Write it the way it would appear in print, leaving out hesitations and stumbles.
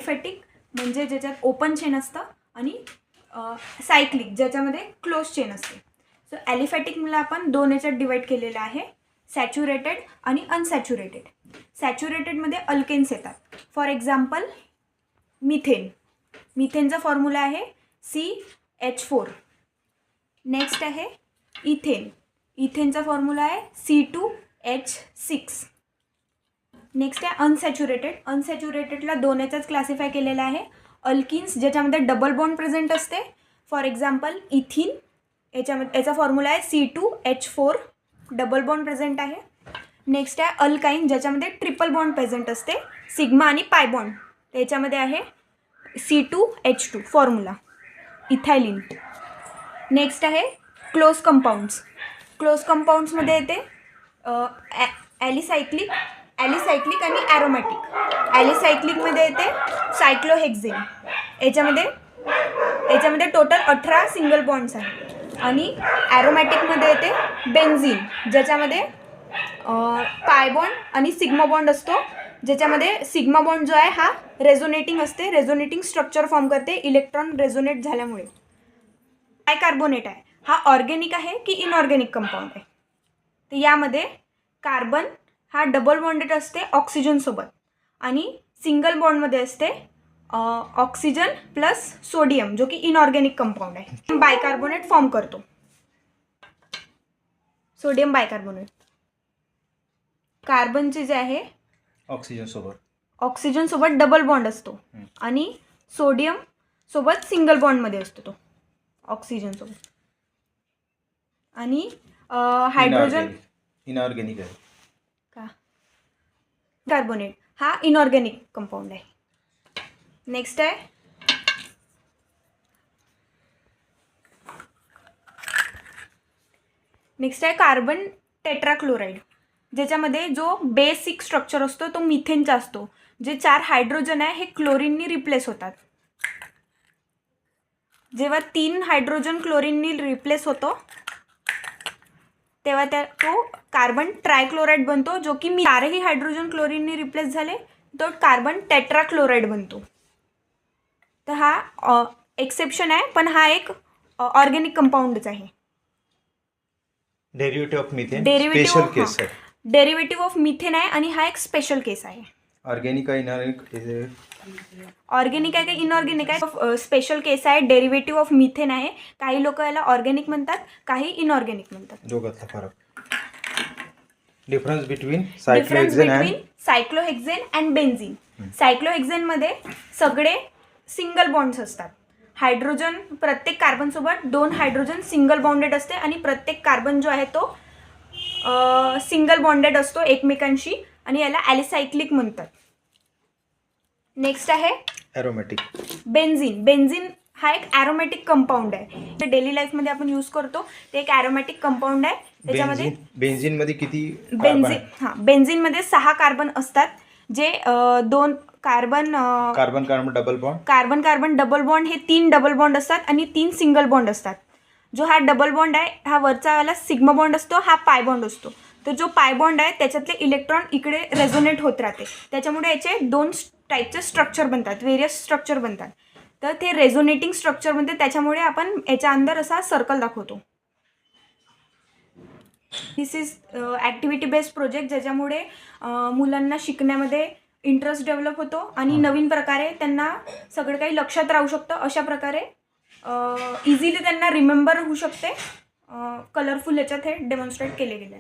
Aliphatic म्हणजे ज्याच्यात open chain असतं आणि सायक्लिक ज्याच्यामध्ये क्लोज चेन असते. सो ॲलिफॅटिकला आपण दोन याच्यात डिवाईड केलेलं आहे, सॅच्युरेटेड आणि अनसॅच्युरेटेड. सॅच्युरेटेडमध्ये अल्केन्स येतात. For example methane. मिथेनचा फॉर्म्युला आहे CH4. नेक्स्ट आहे इथेन. इथेनचा फॉर्म्युला आहे C2H6. नेक्स्ट आहे अनसॅच्युरेटेड. अनसॅच्युरेटेडला दोन याच्याच क्लासिफाय केलेलं आहे, अल्किन्स ज्याच्यामध्ये डबल बॉन्ड प्रेझेंट असते. फॉर एक्झाम्पल इथिन, याचा फॉर्म्युला आहे C2H4, डबल बॉन्ड प्रेझेंट आहे. नेक्स्ट आहे अल्काइन ज्याच्यामध्ये ट्रिपल बॉन्ड प्रेझेंट असते, सिग्मा आणि पाय बॉन्ड, त्याच्यामध्ये आहे C2H2 फॉर्म्युला, इथायलिन. नेक्स्ट आहे क्लोज कंपाऊंड्स. क्लोज कंपाऊंड्समध्ये येते ॲलिसायक्लिक आणि ॲरोमॅटिक. ॲलिसायक्लिकमध्ये येते सायक्लोहेक्झेन. याच्यामध्ये टोटल 18 सिंगल बॉन्ड्स आहेत. आणि ॲरोमॅटिकमध्ये येते बेन्झीन ज्याच्यामध्ये पाय बॉन्ड आणि सिग्मा बॉन्ड असतो, ज्याच्यामध्ये सिग्मा बॉन्ड जो आहे हा रेझोनेटिंग असते, रेझोनेटिंग स्ट्रक्चर फॉर्म करते इलेक्ट्रॉन रेझोनेट झाल्यामुळे. बायकार्बोनेट आहे, हा ऑर्गेनिक आहे की इनऑर्गेनिक कंपाऊंड आहे. तर यामध्ये कार्बन हा डबल बॉन्डेड असते ऑक्सिजनसोबत आणि सिंगल बॉन्डमध्ये असते ऑक्सिजन प्लस सोडियम जो की इनऑर्गेनिक कंपाऊंड आहे. बायकार्बोनेट फॉर्म करतो, सोडियम बायकार्बोनेट. कार्बनचे जे आहे ऑक्सिजन सोबत डबल बॉन्ड असतो आणि सोडियम सोबत सिंगल बॉन्डमध्ये असतो तो ऑक्सिजन सोबत. आणि हायड्रोजन इनऑर्गेनिक आहे का. कार्बोनेट हा इनऑर्गेनिक कंपाऊंड आहे. नेक्स्ट आहे कार्बन टेट्राक्लोराईड, ज्याच्यामध्ये जो बेसिक स्ट्रक्चर असतो तो मिथेनचा असतो. जे 4 हायड्रोजन आहे हे क्लोरीननी रिप्लेस होतात. जेव्हा 3 हायड्रोजन क्लोरीननी रिप्लेस होतो तेव्हा तो कार्बन ट्रायक्लोराईड बनतो, जो की 4ही हायड्रोजन क्लोरीननी रिप्लेस झाले तो कार्बन टेट्राक्लोराईड बनतो. तर हा एक्सेप्शन आहे, पण हा एक ऑर्गेनिक कंपाऊंडच आहे. डेरिव्हेटिव्ह ऑफ मिथेन स्पेशल केस आहे. डेरिव्हेटिव्ह ऑफ मिथेन आहे आणि हा एक स्पेशल केस आहे. ऑर्गेनिक आहे ऑर्गेनिक आहे का इनऑर्गेनिक आहे, स्पेशल केस आहे. डेरिव्हेटिव्ह ऑफ मिथेन आहे. काही लोक याला ऑर्गेनिक म्हणतात, काही इनऑर्गेनिक म्हणतात. दोघांचा फरक. Difference between cyclohexane and benzene. सायक्लोहेक्झेनमध्ये सगळे सिंगल बॉन्ड्स असतात. हायड्रोजन प्रत्येक कार्बनसोबत 2 हायड्रोजन सिंगल बॉन्डेड असते आणि प्रत्येक कार्बन जो आहे तो सिंगल बॉन्डेड असतो एकमेकांशी आणि याला ॲलिसायक्लिक म्हणतात. नेक्स्ट आहे ॲरोमॅटिक. बेन्झीन हा एक ॲरोमॅटिक कंपाऊंड आहे. ते डेली लाईफमध्ये आपण यूज करतो, ते एक ॲरोमॅटिक कंपाऊंड आहे. त्याच्यामध्ये बेन्झीनमध्ये किती बेन्झीनमध्ये 6 कार्बन असतात, जे 2 कार्बन डबल बॉन्ड हे 3 डबल बॉन्ड असतात आणि 3 सिंगल बॉन्ड असतात. जो हा डबल बॉन्ड आहे हा वरचा वाला सिग्मा बॉन्ड असतो, हा पाय बॉन्ड असतो. तर जो पाय बॉन्ड आहे त्याच्यातले इलेक्ट्रॉन इकडे रेझोनेट होत राहते, त्याच्यामुळे याचे 2 टाईपचे स्ट्रक्चर बनतात, वेरियस स्ट्रक्चर बनतात. तर ते रेझोनेटिंग स्ट्रक्चर बनते, त्याच्यामुळे आपण याच्या अंदर असा सर्कल दाखवतो. दिस इज ॲक्टिव्हिटी बेस्ड प्रोजेक्ट, ज्याच्यामुळे मुलांना शिकण्यामध्ये इंटरेस्ट डेव्हलप होतो आणि नवीन प्रकारे त्यांना सगळं काही लक्षात राहू शकतं. अशा प्रकारे इझिली त्यांना रिमेंबर होऊ शकते. कलरफुल याच्यात हे डेमॉन्स्ट्रेट केले गेले.